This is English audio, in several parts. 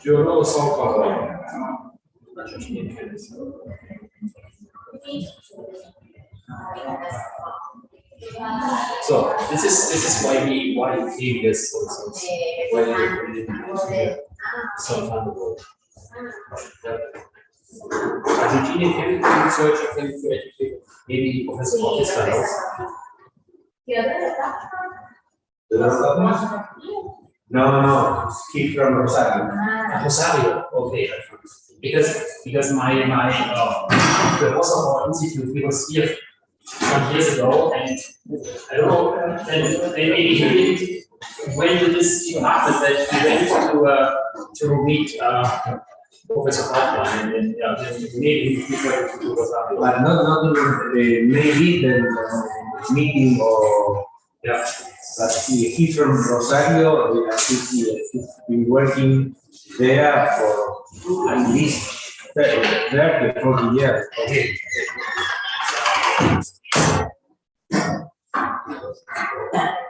Journal song cover. So this is why he did this also. Some time ago. As a gene chemistry researcher, chemical educator, maybe Professor Westermann. No, he's from Rosario. Rosario, okay. Because my the boss of our institute, he was here some years ago, and I don't know, and maybe he didn't, when did this even happen that he went to meet Professor Westermann, and maybe he's going to Rosario. But not maybe the meeting or but he's from Rosario. He's been working there for at least 30, 40 years. Okay.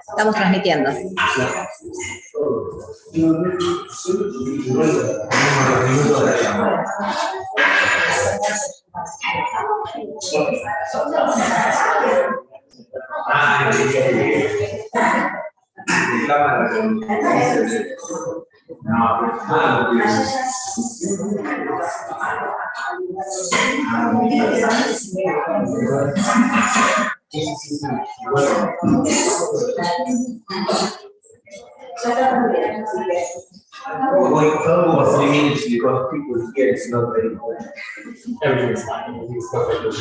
Estamos transmitiendo. Going for 3 minutes because people here it's not very good. Everything is fine. Everything is perfect.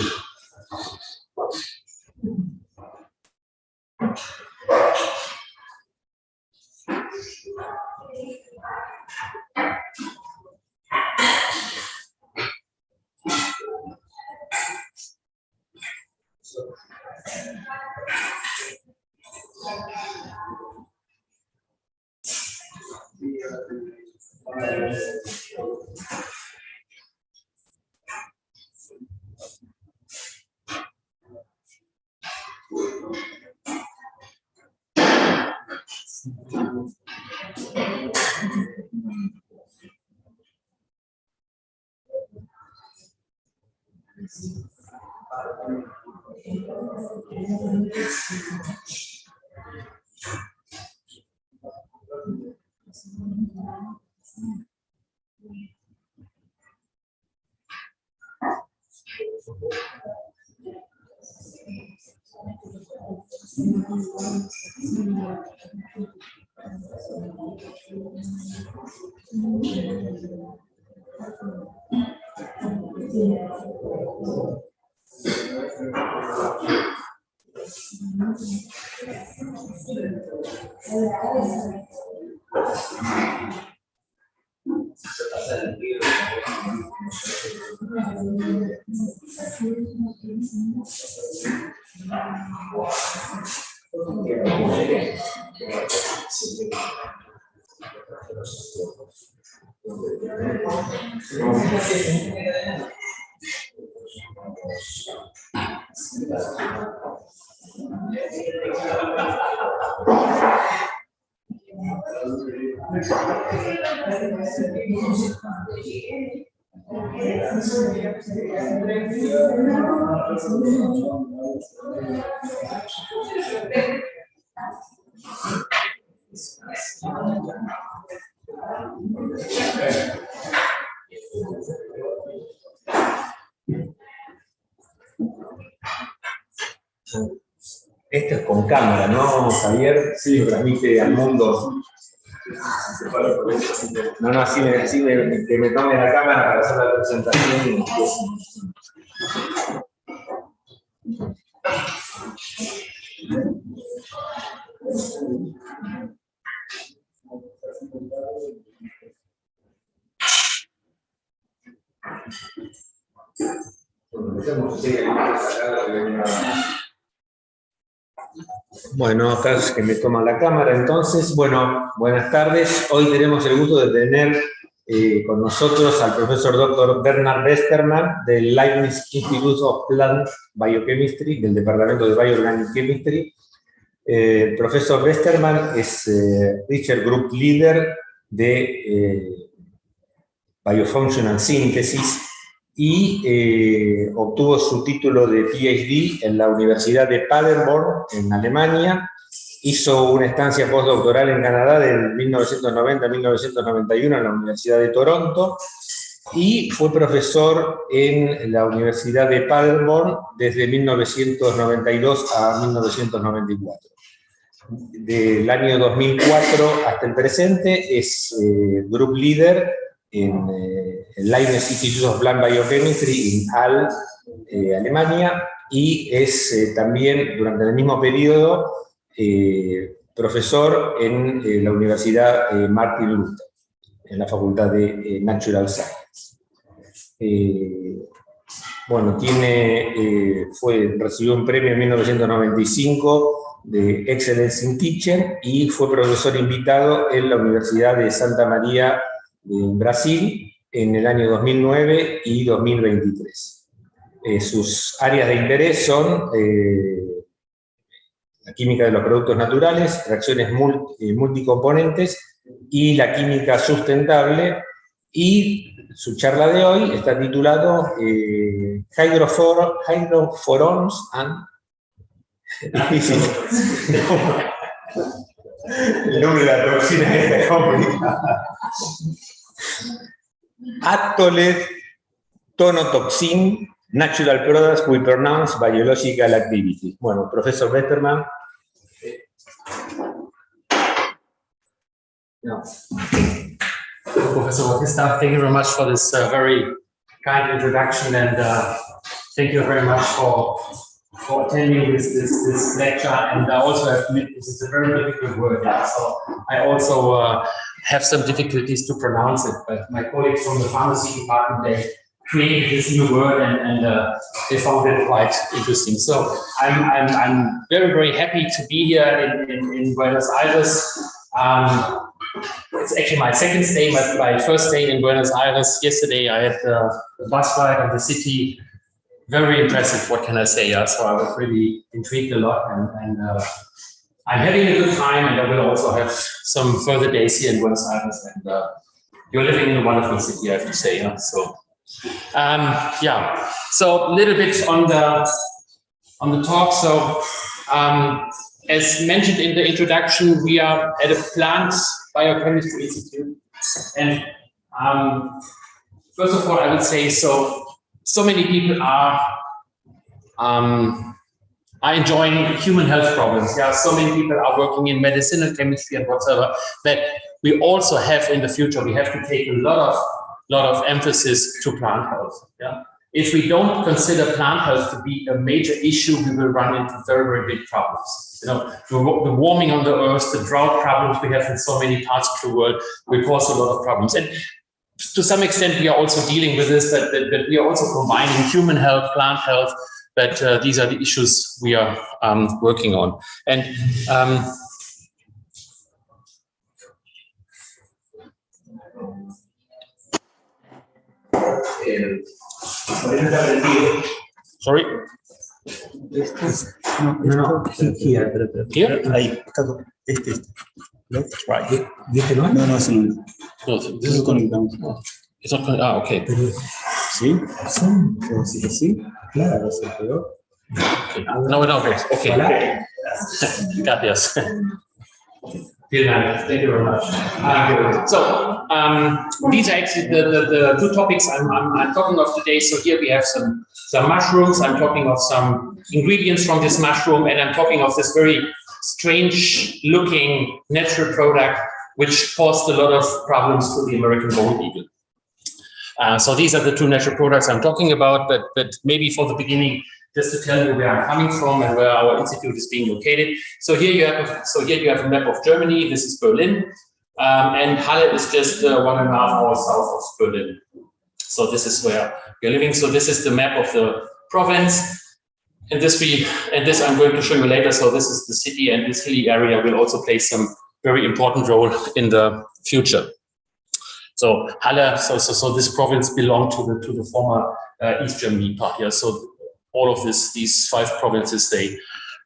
Esto es con cámara, ¿no, Javier? Sí, transmite al mundo. No, así que me tome la cámara para hacer la presentación. Bueno, acá es que me toma la cámara, entonces, bueno, buenas tardes. Hoy tenemos el gusto de tener con nosotros al profesor Dr. Bernhard Westermann del Leibniz Institute of Plant Biochemistry, del Departamento de Bioorganic Chemistry. El profesor Westermann es Research Group Leader de Biofunctional Synthesis y obtuvo su título de PhD en la Universidad de Paderborn, en Alemania. Hizo una estancia postdoctoral en Canadá de 1990 a 1991 en la Universidad de Toronto y fue profesor en la Universidad de Paderborn desde 1992 a 1994. Del año 2004 hasta el presente es Group Leader en el Leibniz Institute of Plant Biochemistry en Halle, Alemania, y es también durante el mismo periodo profesor en la Universidad Martin Luther, en la Facultad de Natural Science. Bueno, recibió un premio en 1995 de Excellence in Teaching y fue profesor invitado en la Universidad de Santa María en Brasil en el año 2009 y 2023. Sus áreas de interés son la química de los productos naturales, reacciones multicomponentes y la química sustentable, y su charla de hoy está titulado Hygrophorones and el nombre de la toxina es complicado. Aetokthonotoxin, Natural Products we Pronounce Biological Activity. Bueno, profesor Westermann. Yeah. Professor Bautista, thank you very much for this very kind introduction, and thank you very much for attending this lecture. And I also admit this is a very difficult word, so I also have some difficulties to pronounce it. But my colleagues from the pharmacy department, they created this new word, and they found it quite interesting. So I'm very happy to be here in Buenos Aires. It's actually my second stay, my first day in Buenos Aires. Yesterday I had a bus ride of the city. Very impressive, what can I say? So I was really intrigued a lot, and I'm having a good time, and I will also have some further days here in Buenos Aires. And you're living in a wonderful city, I have to say. So yeah, so a little bit on the talk. So as mentioned in the introduction, we are at a plant biochemistry institute, and first of all, I would say so many people are enjoying human health problems. Yeah, so many people are working in medicinal chemistry and whatever, that we also have in the future. We have to take a lot of emphasis to plant health. Yeah, if we don't consider plant health to be a major issue, we will run into very big problems. You know, the warming on the earth, the drought problems we have in so many parts of the world will cause a lot of problems. And to some extent, we are also dealing with this, that we are also combining human health, plant health, that these are the issues we are working on. And sorry? No, here. Here? Ahí, No, right. ¿Viste no? No, ese no es. No, this is conectado. It's not conectado. Okay. ¿Sí? Sí. Claro, se pegó. Okay. No, okay. Gracias. Thank you very much. So these are actually the two topics I'm talking of today. So here we have some mushrooms. I'm talking of some ingredients from this mushroom, and I'm talking of this very strange-looking natural product which caused a lot of problems to the American bald eagle. So these are the two natural products I'm talking about, but maybe for the beginning, just to tell you where I'm coming from and where our institute is being located. So here you have a map of Germany. This is Berlin, and Halle is just 1.5 hours south of Berlin. So this is where we're living. So this is the map of the province, and this I'm going to show you later. So this is the city, and this hilly area will also play some very important role in the future. So Halle, so this province belonged to the former East Germany part here. So all of these 5 provinces, they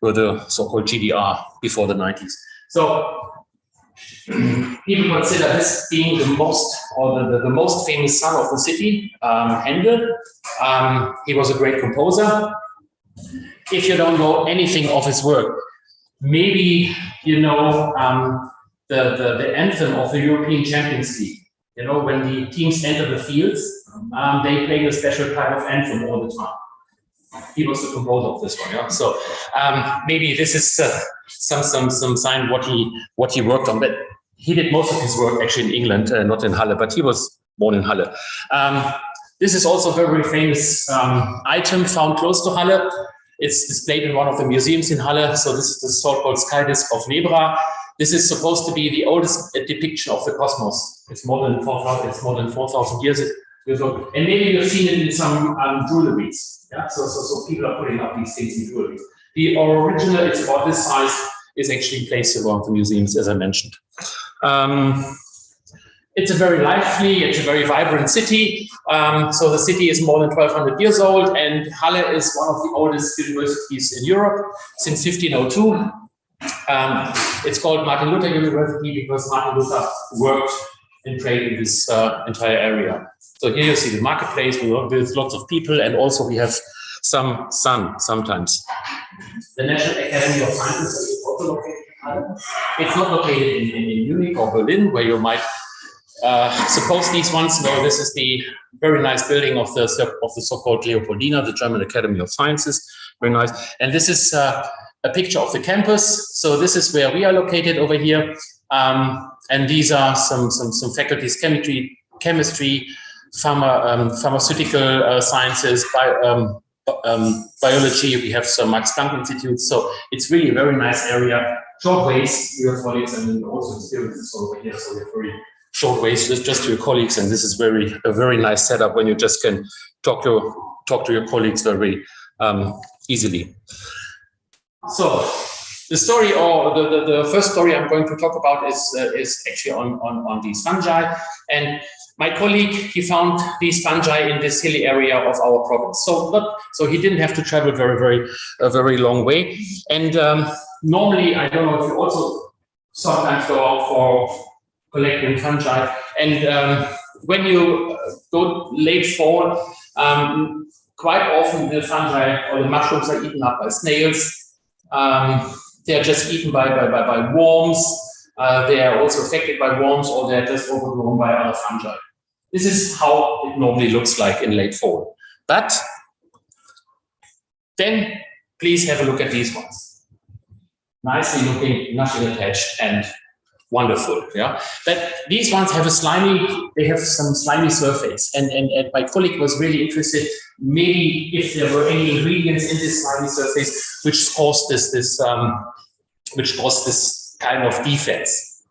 were the so-called GDR before the 90s. So people consider this being the most, or the most famous son of the city, Handel. He was a great composer. If you don't know anything of his work, maybe you know the anthem of the European Champions League. You know, when the teams enter the fields, they play a special type of anthem all the time. He was the composer of this one, yeah. So maybe this is some sign what he worked on. But he did most of his work actually in England, not in Halle. But he was born in Halle. This is also a very famous item found close to Halle. It's displayed in one of the museums in Halle. So this is the so-called sky disk of Nebra. This is supposed to be the oldest depiction of the cosmos. It's more than 4,000 years old. And maybe you've seen it in some jewelries. Yeah? So people are putting up these things in jewelries. The original, it's about this size, is actually placed in one of the museums, as I mentioned. It's a very lively, it's a very vibrant city. So the city is more than 1,200 years old, and Halle is one of the oldest universities in Europe since 1502. It's called Martin Luther University because Martin Luther worked and traded in this entire area. So here you see the marketplace with lots of people, and also we have some sun sometimes. The National Academy of Sciences is also located in Halle. It's not located in Munich or Berlin, where you might suppose these ones. No, this is the very nice building of the so-called Leopoldina, the German Academy of Sciences. Very nice. And this is a picture of the campus. So this is where we are located over here. And these are some faculties: chemistry, pharmaceutical sciences, biology. We have some Max Planck institutes. So it's really a very nice area. Short ways, your colleagues, and also experiences over here. So we're very short ways just to your colleagues, and this is a very nice setup when you just can talk to your colleagues very easily. So the story, or the first story I'm going to talk about is actually on these fungi. And my colleague, he found these fungi in this hilly area of our province. So he didn't have to travel a very long way. And normally, I don't know if you also sometimes go out for collecting fungi. And when you go late fall, quite often the fungi or the mushrooms are eaten up by snails. They are just eaten by worms. They are also affected by worms, or they are just overgrown by other fungi. This is how it normally looks like in late fall. But then please have a look at these ones. Nicely looking, nothing attached, and wonderful, yeah. But these ones have some slimy surface, and my colleague was really interested, maybe if there were any ingredients in this slimy surface which caused this kind of defects.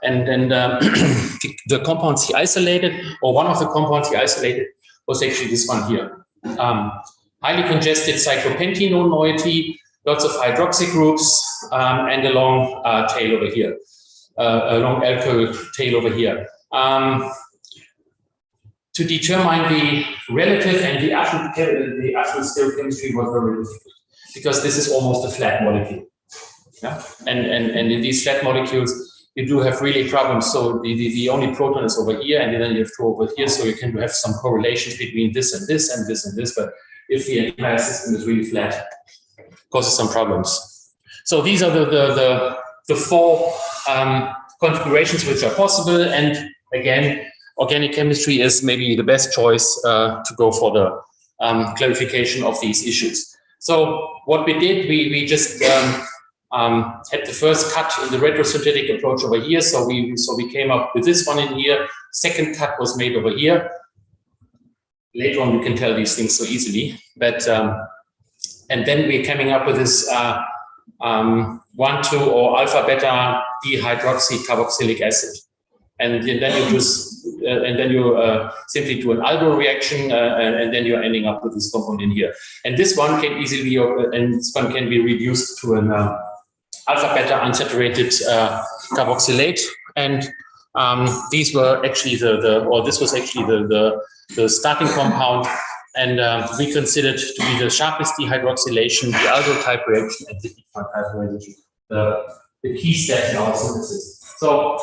And the compounds he isolated, or one of the compounds he isolated, was actually this one here. Highly congested cyclopentanone moiety, lots of hydroxy groups, and a long tail over here. A long alkyl tail over here. To determine the relative and the actual stereochemistry was very difficult, because this is almost a flat molecule. Yeah? And in these flat molecules, you do have really problems. So the only proton is over here, and then you have two over here. So you can have some correlations between this and this and this and this. But if the entire system is really flat, it causes some problems. So these are the four configurations which are possible, and again, organic chemistry is maybe the best choice to go for the clarification of these issues. So what we did, we just had the first cut in the retrosynthetic approach over here. So we came up with this one in here. Second cut was made over here. Later on, we can tell these things so easily, but and then we're coming up with this 1,2 or alpha beta dihydroxy carboxylic acid. and then you just simply do an aldo reaction, and then you're ending up with this compound in here. And this one can easily, be reduced to an alpha beta unsaturated carboxylate, and these were actually this was actually the starting compound, and we considered to be the sharpest dehydroxylation, the aldo type reaction, and the Diekmann type reaction, the key step in our synthesis. So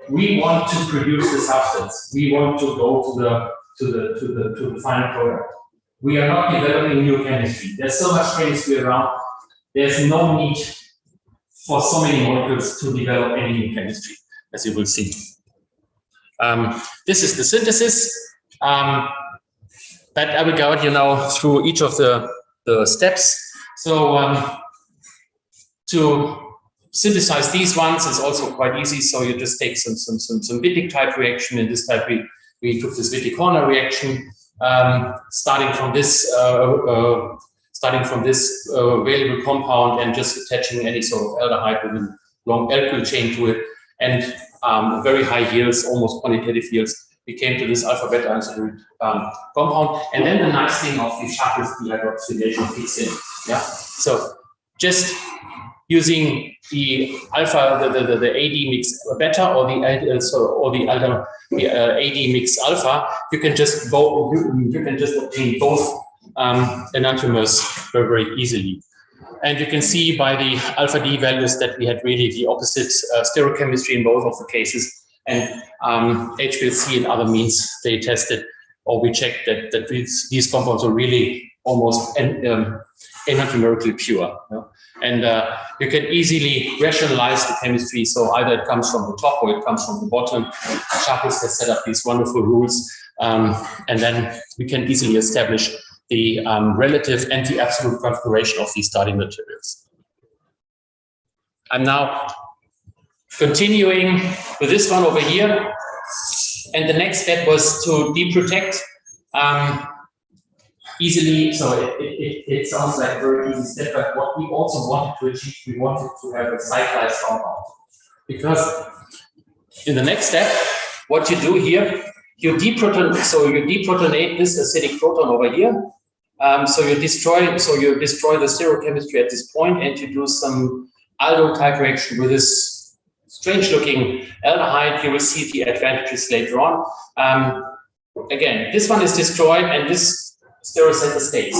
we want to produce the substance. We want to go to the final product. We are not developing new chemistry. There's so much chemistry around. There's no need for so many molecules to develop any new chemistry, as you will see. This is the synthesis. But I will guide you now through each of the steps. So to synthesize these ones is also quite easy. So you just take some Wittig type reaction. In this type, we took this Wittig-Horner reaction, starting from this available compound and just attaching any sort of aldehyde with a long alkyl chain to it, and very high yields, almost quantitative yields. We came to this alpha beta unsaturated compound, and then the nice thing of the sharpest dehydroxylation kicks in. Yeah, so just using the alpha, the AD mix beta, or the AD mix alpha, you can just obtain both enantiomers very, very easily. And you can see by the alpha D values that we had really the opposite stereochemistry in both of the cases. And HPLC and other means they tested, or we checked that these compounds are really almost enantiomerically pure. You know? And you can easily rationalize the chemistry. So either it comes from the top or it comes from the bottom. Sharpless has set up these wonderful rules, and then we can easily establish the relative and the absolute configuration of these starting materials. I'm now continuing with this one over here, and the next step was to deprotect easily. So it sounds like a very easy step, but what we also wanted to achieve, we wanted to have a cyclized compound, because in the next step, what you do here, you deprotonate this acidic proton over here. So you destroy the stereochemistry at this point, and you do some aldo type reaction with this strange looking aldehyde. You will see the advantages later on. Again, this one is destroyed and this stereocenter stays.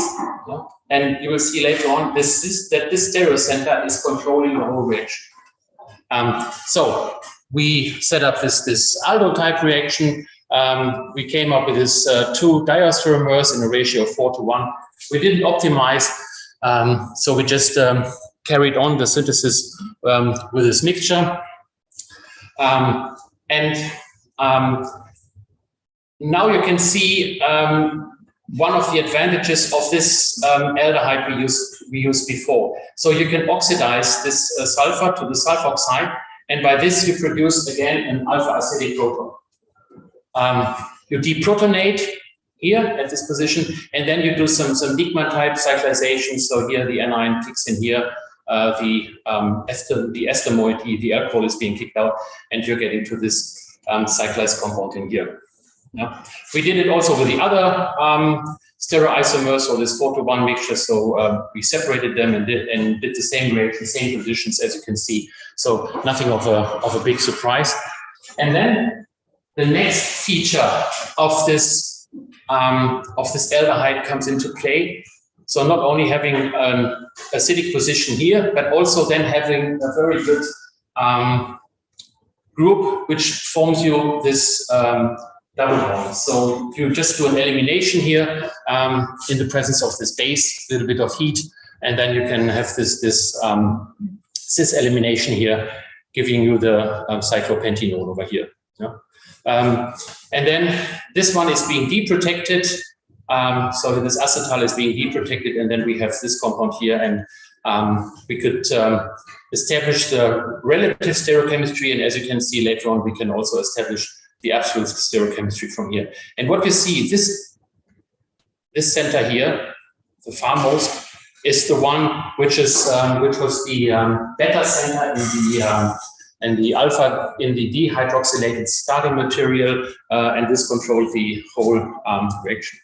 Yeah? And you will see later on that this stereocenter is controlling the whole reaction. So we set up this aldo type reaction. We came up with this 2 diastereomers in a ratio of 4:1. We didn't optimize, so we just carried on the synthesis with this mixture. Now you can see one of the advantages of this aldehyde we used before. So you can oxidize this sulfur to the sulfoxide, and by this you produce again an alpha acidic proton. You deprotonate here at this position, and then you do some Diekmann type cyclization. So here the anion kicks in here, the ester moiety, the alcohol is being kicked out, and you're getting to this cyclized compound in here. Yeah. We did it also with the other stereoisomers, so this 4:1 mixture. So we separated them and did the same reaction, same conditions, as you can see. So nothing of a big surprise. And then the next feature of this aldehyde comes into play. So not only having an acidic position here, but also then having a very good group which forms you this double bond. So you just do an elimination here in the presence of this base, a little bit of heat, and then you can have this cis elimination here, giving you the cyclopentanone over here. Yeah. And then this one is being deprotected. So this acetal is being deprotected, and then we have this compound here, and we could establish the relative stereochemistry, and as you can see later on, we can also establish the absolute stereochemistry from here. And what you see, this center here, the farmost, is the one which was the beta center and the alpha in the dehydroxylated starting material, and this controlled the whole reaction.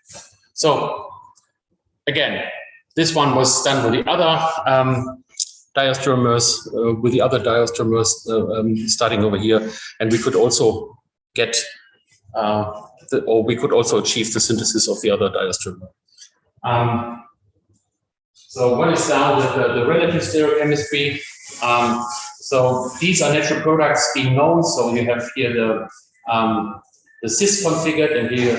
So again, this one was done with the other diastereomers, starting over here, and we could also get, we could also achieve the synthesis of the other diastereomer. So what is now the relative stereochemistry? So these are natural products being known. So you have here the cis configured and here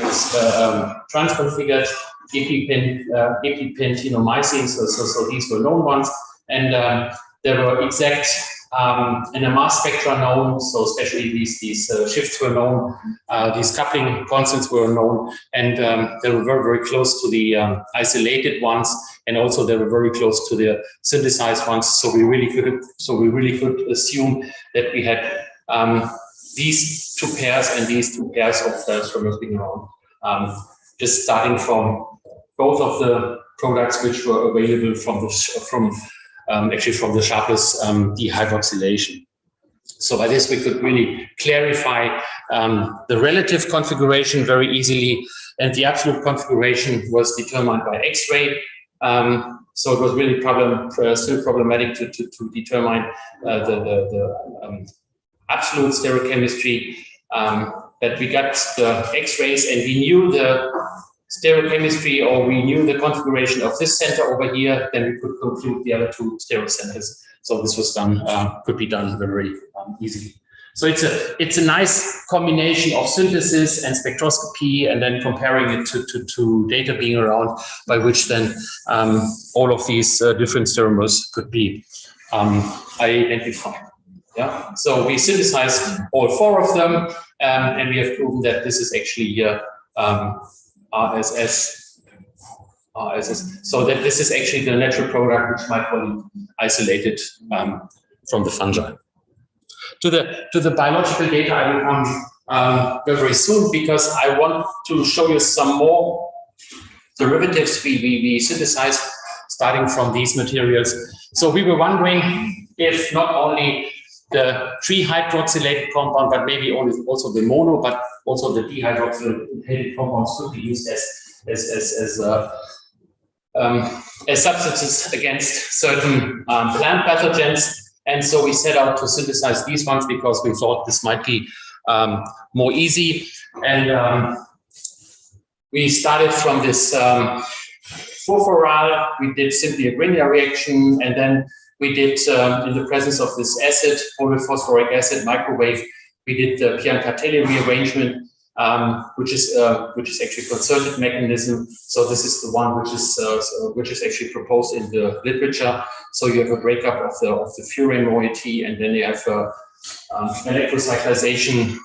trans configured epipentenomycin. So these were known ones, and there were exact NMR spectra known. So especially these shifts were known, these coupling constants were known, and they were very, very close to the isolated ones, and also they were very close to the synthesized ones. So we really could assume that we had these two pairs and these two pairs of diastereomers being around, just starting from both of the products which were available actually from the sharpless dehydroxylation. So by this we could really clarify the relative configuration very easily, and the absolute configuration was determined by X-ray. So it was really still problematic to determine the absolute stereochemistry. But we got the X-rays, and we knew the stereochemistry, or we knew the configuration of this center over here, then we could conclude the other two stereocenters. So this was done, could be done very easily. So it's a nice combination of synthesis and spectroscopy, and then comparing it to data being around, by which then all of these different stereomers could be identified. Yeah. So we synthesized all four of them, and we have proven that this is actually RSS. So that this is actually the natural product which my colleague isolated from the fungi. To the biological data I will come very soon, because I want to show you some more derivatives we synthesized starting from these materials. So we were wondering if not only the trihydroxylated compound, but maybe also the mono, but also the dehydroxylated compounds could be used as substances against certain plant pathogens. And so we set out to synthesize these ones because we thought this might be more easy. And we started from this furfural. We did simply a Grignard reaction, and then we did, in the presence of this acid, polyphosphoric acid microwave, we did the Piancatelli rearrangement, which is actually a concerted mechanism. So this is the one which is actually proposed in the literature. So you have a breakup of the furan moiety, and then you have electrocyclization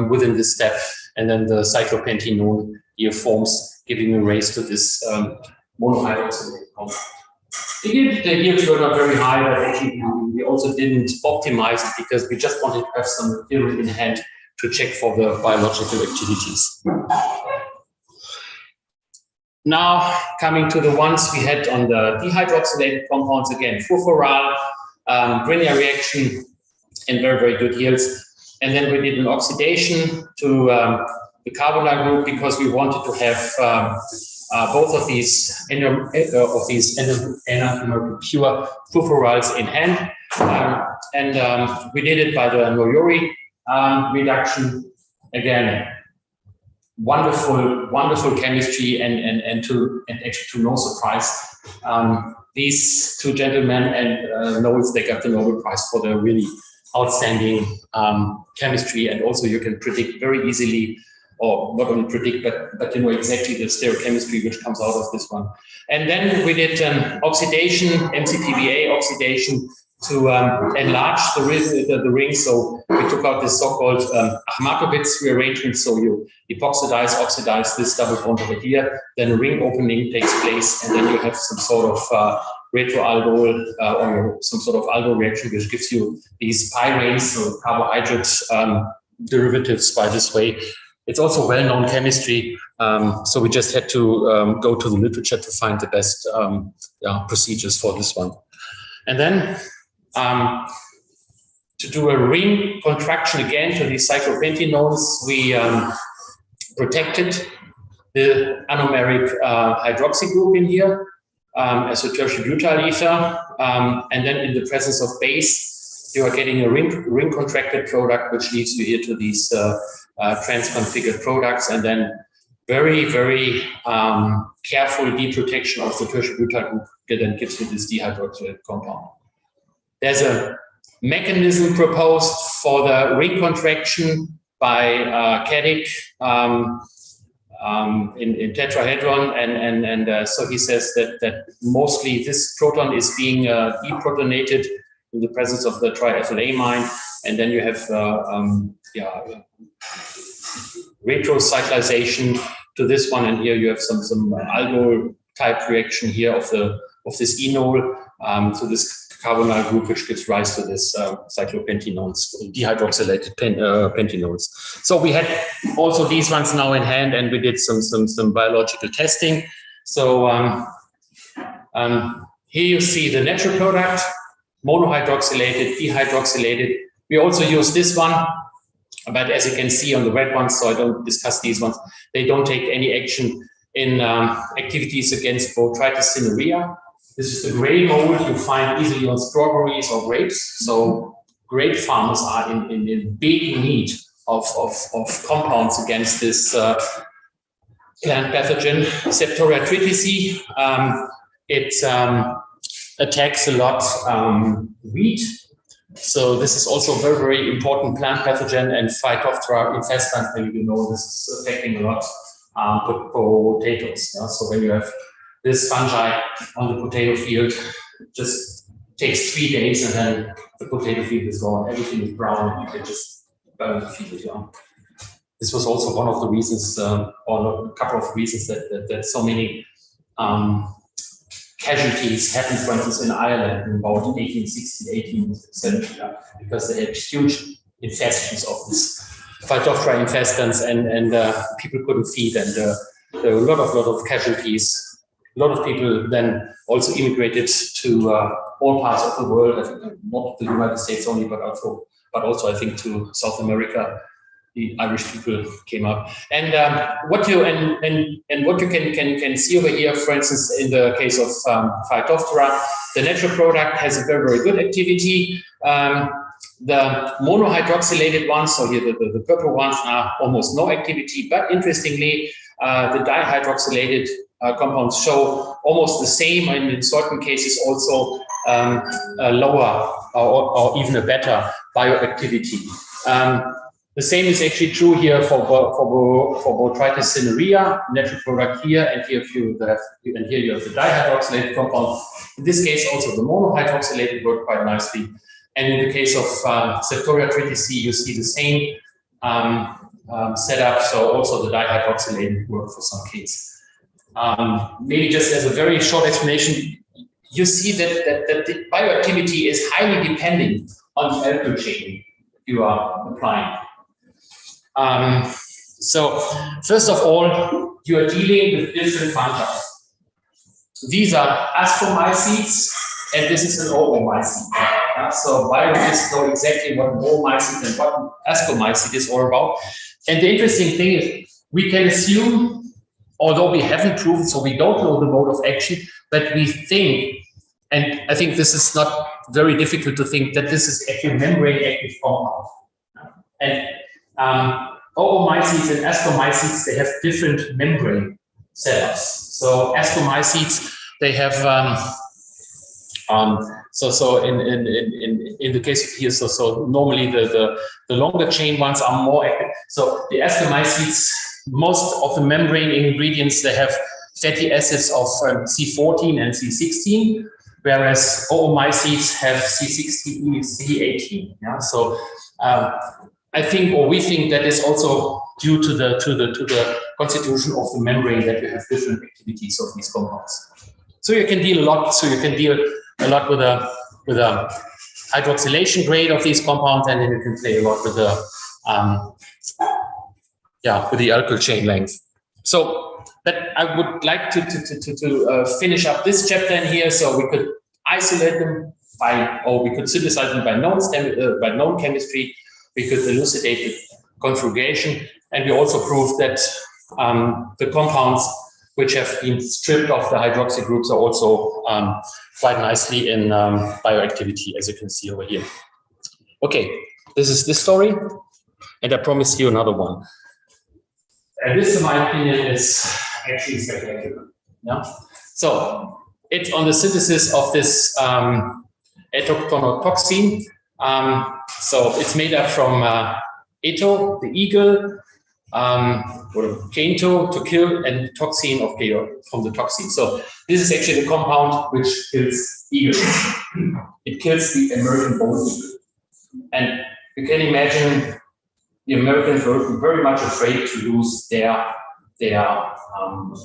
within this step, and then the cyclopentenone here forms, giving a raise to this monohydroxylated compound. The yields were not very high, but actually we also didn't optimize it because we just wanted to have some material in hand to check for the biological activities. Now, coming to the ones we had on the dehydroxylated compounds, again, furfural, Grignard reaction, and very, very good yields. And then we did an oxidation to the carbonyl group because we wanted to have both of these enantiomer pure furfurals in hand. And we did it by the Noyori reduction. Again, wonderful chemistry, and actually to no surprise, these two gentlemen and Knowles, they got the Nobel Prize for their really outstanding chemistry, and also you can predict very easily, or not only predict, but you know exactly the stereochemistry which comes out of this one. And then we did an oxidation, MCPBA oxidation, to enlarge the ring. So we took out this so-called Achmatowicz rearrangement. So you oxidize this double bond over here, then a ring opening takes place, and then you have some sort of retroaldol or some sort of aldol reaction, which gives you these pyranes, so carbohydrate derivatives by this way. It's also well-known chemistry, so we just had to go to the literature to find the best procedures for this one. And then to do a ring contraction again to these cyclopentenones, we protected the anomeric hydroxy group in here as a tertiary butyl ether, and then in the presence of base, you are getting a ring contracted product, which leads you here to these trans-configured products, and then very, very careful deprotection of the tertiary butyl group that then gives you this dehydroxylated compound. There's a mechanism proposed for the ring contraction by Caddick in tetrahedron, and so he says that mostly this proton is being deprotonated in the presence of the triethylamine, and then you have retrocyclization to this one, and here you have some aldol type reaction here of this enol to this carbonyl group, which gives rise to this cyclopentenones, dehydroxylated pentenones. So we had also these ones now in hand, and we did some biological testing. So here you see the natural product, monohydroxylated, dehydroxylated. We also use this one, but as you can see on the red ones, so I don't discuss these ones, they don't take any action in activities against botrytis cinerea. This is the gray mold you find easily on strawberries or grapes. So grape farmers are in big need of compounds against this plant pathogen. Septoria tritici, it attacks a lot wheat. So this is also a very, very important plant pathogen, and Phytophthora infestans, maybe you know this is affecting a lot potatoes. Yeah? So when you have this fungi on the potato field, it just takes 3 days, and then the potato field is gone. Everything is brown, and you can just burn the field. Yeah. This was also one of the reasons, or a couple of reasons that so many casualties happened, for instance, in Ireland in about 1860, 1870, because they had huge infestations of this Phytophthora infestans, and people couldn't feed, and there were a lot of casualties. A lot of people then also immigrated to all parts of the world, I think, not the United States only, but also I think to South America. The Irish people came up, and what you can see over here, for instance, in the case of Phytophthora, the natural product has a very, very good activity. The monohydroxylated ones, so here the purple ones, are almost no activity, but interestingly, the dihydroxylated compounds show almost the same, and in certain cases also a lower or even a better bioactivity. The same is actually true here for botrytis cinerea, natural product here, and here you have the dihydroxylated compound. In this case, also the monohydroxylated work quite nicely. And in the case of Septoria tritici, you see the same setup. So also the dihydroxylated work for some cases. Maybe just as a very short explanation, you see that the bioactivity is highly dependent on the alkyl chain you are applying. So first of all, you are dealing with different fungi. These are ascomycetes, and this is an oomycete. So biologists know exactly what an oomycete and what an ascomycete is all about. And the interesting thing is, we can assume, although we haven't proven, so we don't know the mode of action, but we think, and I think this is not very difficult to think, that this is actually a membrane-active compound. And oomycetes and ascomycetes, they have different membrane setups. So ascomycetes, they have so in the case of here, so normally the longer chain ones are more active. So the ascomycetes, most of the membrane ingredients, they have fatty acids of C14 and C16, whereas oomycetes have C16, C18. Yeah, so I think, or we think, that is also due to the constitution of the membrane, that you have different activities of these compounds. So you can deal a lot. So you can deal a lot with a hydroxylation grade of these compounds, and then you can play a lot with the with the alkyl chain length. So, but I would like to finish up this chapter in here, so we could isolate them we could synthesize them by known chemistry. We could elucidate the configuration, and we also proved that the compounds which have been stripped of the hydroxy groups are also quite nicely in bioactivity, as you can see over here. Okay, this is this story, and I promise you another one. And this, in my opinion, is actually spectacular. Yeah. So it's on the synthesis of this Aetokthonotoxin. So it's made up from Aeto, the eagle, or Kento, to kill, and toxin of from the toxin. So this is actually the compound which kills eagles. It kills the American bald eagle. And you can imagine the Americans were very much afraid to lose their animal.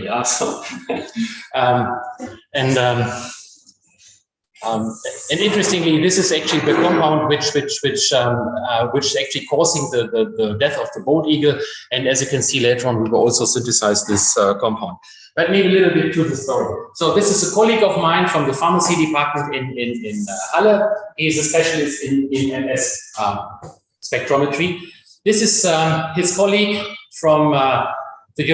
Yeah? So, and interestingly, this is actually the compound which is actually causing the death of the bald eagle. And as you can see later on, we will also synthesize this compound. But maybe a little bit to the story. So this is a colleague of mine from the pharmacy department in Halle. He's a specialist in MS spectrometry. This is his colleague from the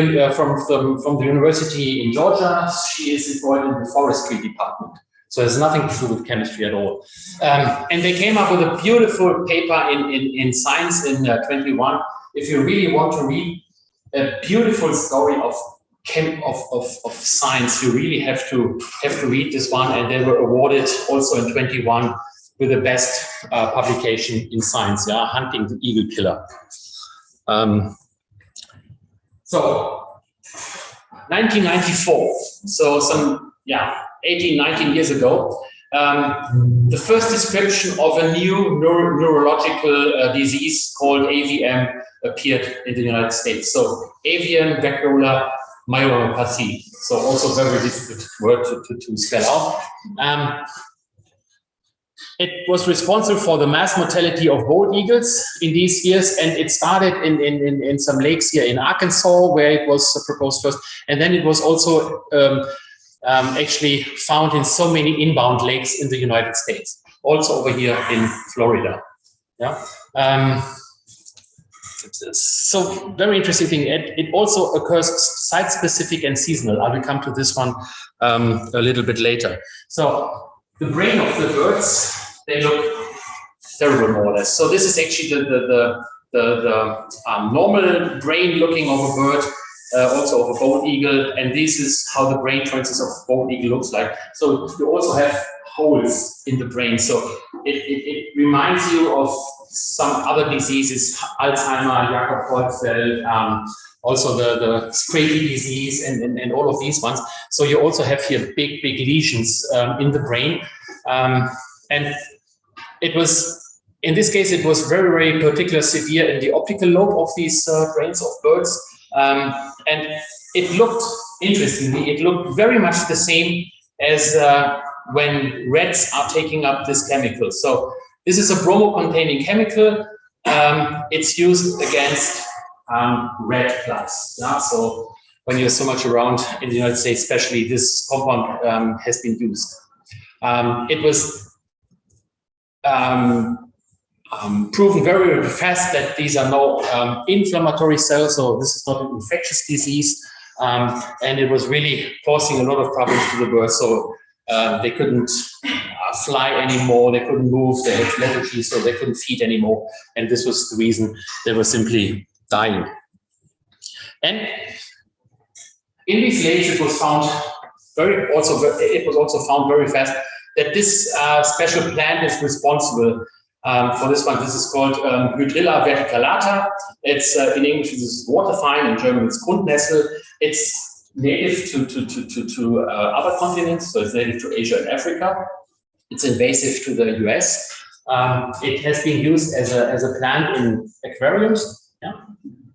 university in Georgia. She is employed in the forestry department. So it has nothing to do with chemistry at all. And they came up with a beautiful paper in Science in 21. If you really want to read a beautiful story of science, you really have to read this one. And they were awarded also in 21 with the best publication in Science, yeah, Hunting the Eagle Killer. So 1994, so some 18, 19 years ago, the first description of a new neurological disease called AVM appeared in the United States. So avian vacuolar myelopathy. So also very difficult word to spell out. It was responsible for the mass mortality of bald eagles in these years, and it started in some lakes here in Arkansas, where it was proposed first, and then it was also actually found in so many inbound lakes in the United States, also over here in Florida. Yeah. So very interesting thing. It also occurs site-specific and seasonal. I will come to this one a little bit later. So the brain of the birds, they look terrible, more or less. So this is actually the normal brain looking of a bird, also of a bald eagle, and this is how the brain, for instance, of a bald eagle looks like. So you also have holes in the brain. So it reminds you of some other diseases, Alzheimer, Jakob-Creutzfeldt, also the Scrapie disease, and all of these ones. So you also have here big lesions in the brain, and it was. In this case, it was very particular severe in the optical lobe of these brains of birds. And it looked, interestingly, it looked very much the same as when rats are taking up this chemical. So this is a bromo-containing chemical. It's used against rat flies. Yeah? So when you're so much around in the United States, especially, this compound has been used. It was proven very fast that these are no inflammatory cells, so this is not an infectious disease, and it was really causing a lot of problems to the birds. So they couldn't fly anymore, they couldn't move, they had lethargy, so they couldn't feed anymore, and this was the reason they were simply dying. And in these lakes, it was found also found very fast that this special plant is responsible for this one. This is called Hydrilla verticillata. It's in English this is watervine, in German it's Grundnessel. It's native to other continents, so it's native to Asia and Africa. It's invasive to the US. It has been used as a plant in aquariums, yeah?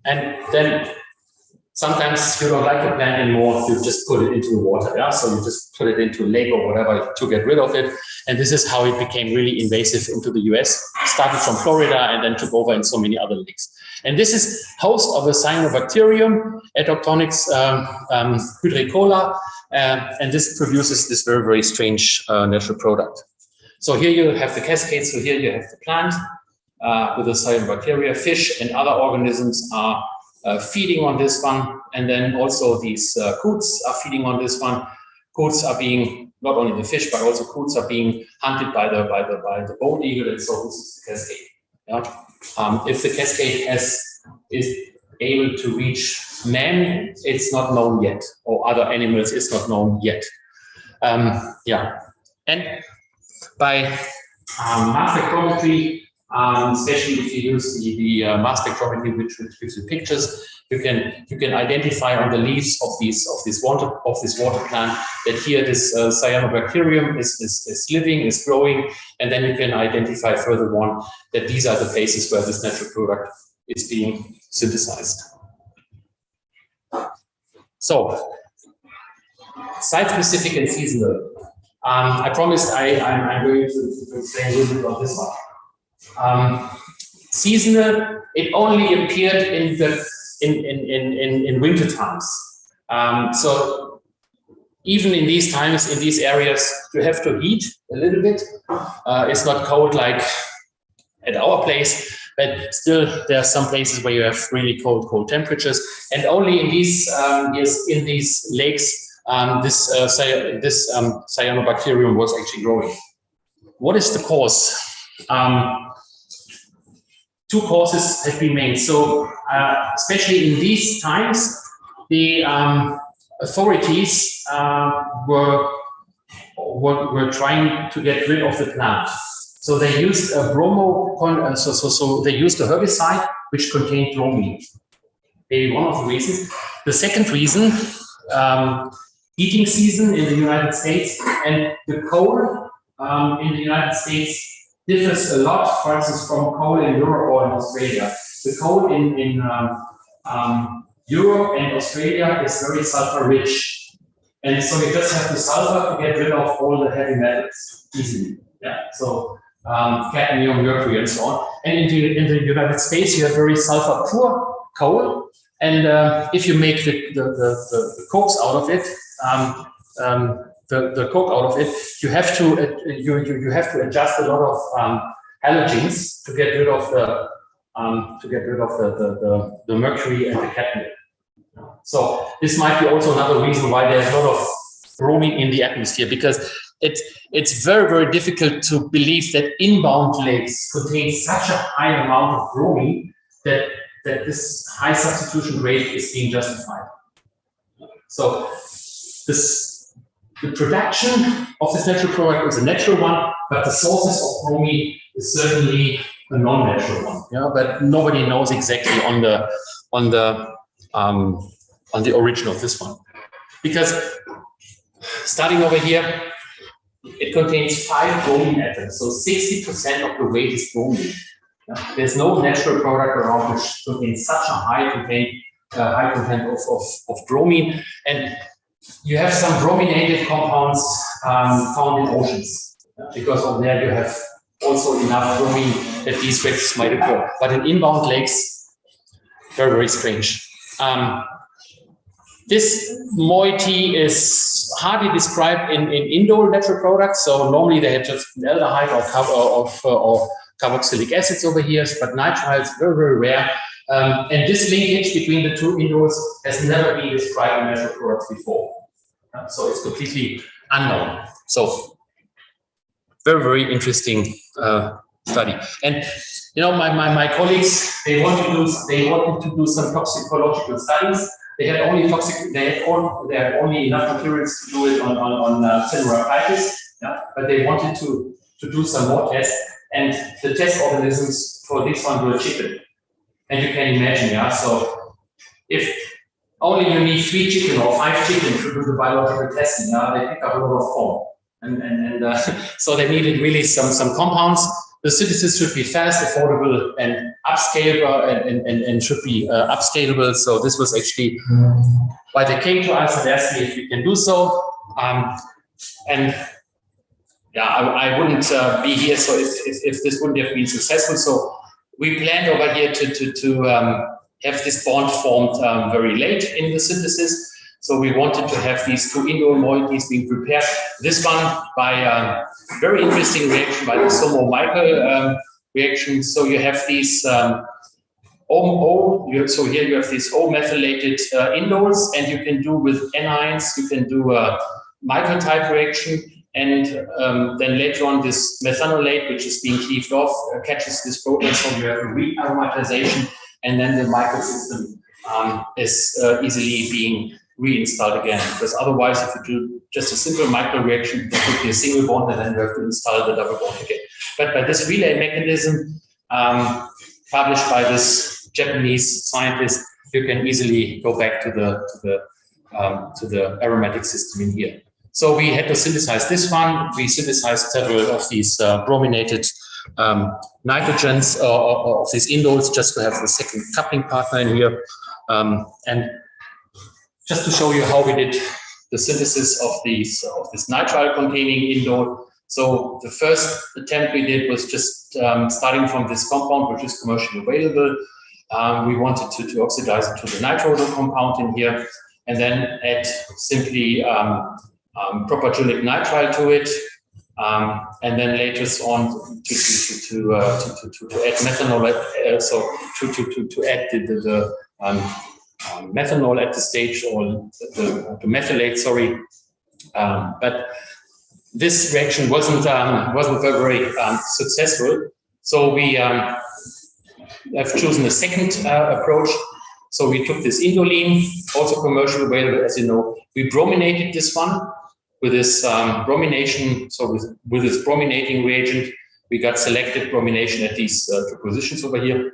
And then sometimes you don't like the plant anymore, you just put it into the water, yeah? So you just put it into a lake or whatever to get rid of it. And this is how it became really invasive into the US, started from Florida and then took over in so many other lakes. And this is host of a cyanobacterium, Aetokthonotoxin hydricola, and this produces this very, very strange natural product. So here you have the cascade. So here you have the plant with the cyanobacteria. Fish and other organisms are feeding on this one, and then also these coots are feeding on this one. Coots are being, not only the fish, but also coots are being hunted by the bald eagle, and so this is the cascade. Yeah? If the cascade is able to reach man, it's not known yet, or other animals, it's not known yet. Yeah, and by mass spectrometry, especially if you use the mass spectrometry, which gives you pictures, you can identify on the leaves of this water plant that here this cyanobacterium is living, is growing, and then you can identify further on that these are the places where this natural product is being synthesized. So, site-specific and seasonal. I promised I'm going to explain a little bit on this one. Seasonal, it only appeared in winter times. So even in these times, in these areas, you have to heat a little bit. It's not cold like at our place, but still there are some places where you have really cold temperatures. And only in these in these lakes, this cyanobacterium was actually growing. What is the cause? Two causes have been made. So, especially in these times, the authorities were trying to get rid of the plant. So they used a so they used a herbicide which contained bromine. Maybe one of the reasons. The second reason, heating season in the United States, and the cold in the United States differs a lot, for instance, from coal in Europe or in Australia. The coal in Europe and Australia is very sulfur rich. And so you just have the sulfur to get rid of all the heavy metals easily. Yeah. So cadmium, mercury, and so on. And in the United States, you have very sulfur poor coal. And if you make the cokes out of it, the coke out of it, you have to adjust a lot of halogens to get rid of the mercury and the cadmium. So this might be also another reason why there's a lot of bromine in the atmosphere, because it's very, very difficult to believe that inbound lakes contain such a high amount of bromine that this high substitution rate is being justified. So the production of this natural product is a natural one, but the sources of bromine is certainly a non-natural one. Yeah, but nobody knows exactly on the origin of this one, because starting over here, it contains 5 bromine atoms, so 60% of the weight is bromine. Yeah, there's no natural product around which contains such a high content of bromine, and you have some brominated compounds found in oceans, because of there you have also enough bromine that these reactions might occur. But in inbound lakes, very, very strange. This moiety is hardly described in indole natural products. So normally they have just an aldehyde or carboxylic acids over here, but nitrile is very, very rare. And this linkage between the two indoles has never been described in natural products before. So it's completely unknown. So very, very interesting study. And you know, my colleagues, they wanted to do some toxicological studies. They had only enough materials to do it on cellulitis, yeah? But they wanted to do some more tests, and the test organisms for this one were chicken. And you can imagine, yeah. So if only you need 3 chicken or 5 chicken to do the biological testing, yeah, they pick up a lot of foam, and so they needed really some compounds. The synthesis should be fast, affordable, and upscalable, and should be upscalable. So this was actually why they came to us and asked me if we can do so. And yeah, I wouldn't be here so if this wouldn't have been successful. So we planned over here to have this bond formed very late in the synthesis. So we wanted to have these two indole moieties being prepared. This one by a very interesting reaction by the Somo-Michael reaction. So you have these so here you have these O-methylated indoles, and you can do with anions, you can do a Michael type reaction, and then later on this methanolate, which is being cleaved off, catches this proton, so you have a re-aromatization, and then the Michael system is easily being reinstalled again, because otherwise if you do just a simple Michael reaction, there would be a single bond and then you have to install the double bond again. But by this relay mechanism, published by this Japanese scientist, you can easily go back to the aromatic system in here. So we had to synthesize this one. We synthesized several of these brominated nitrogens or of these indoles just to have the second coupling partner in here. And just to show you how we did the synthesis of this nitrile containing indole. So the first attempt we did was just starting from this compound, which is commercially available. We wanted to oxidize it to the nitroso compound in here, and then add simply propagylic nitrile to it, and then later on to add methanol, to add the methanol at the stage, or to methylate, sorry. But this reaction wasn't very successful. So we have chosen a second approach. So we took this indoline, also commercially available, as you know. We brominated this one with this bromination. So with this brominating reagent, we got selected bromination at these two positions over here,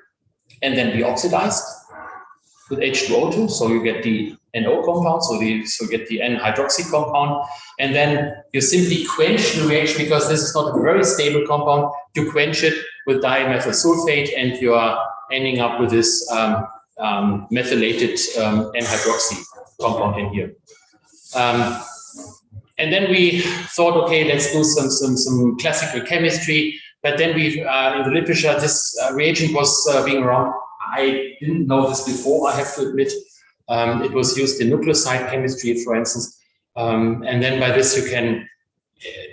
and then we oxidized with H2O2. So you get the NO compound, so you get the N-hydroxy compound, and then you simply quench the reaction, because this is not a very stable compound. You quench it with dimethyl sulfate, and you are ending up with this methylated N-hydroxy compound in here. And then we thought, okay, let's do some classical chemistry. But then we, in the literature, this reagent was being around. I didn't know this before, I have to admit. It was used in nucleoside chemistry, for instance. And then by this, you can,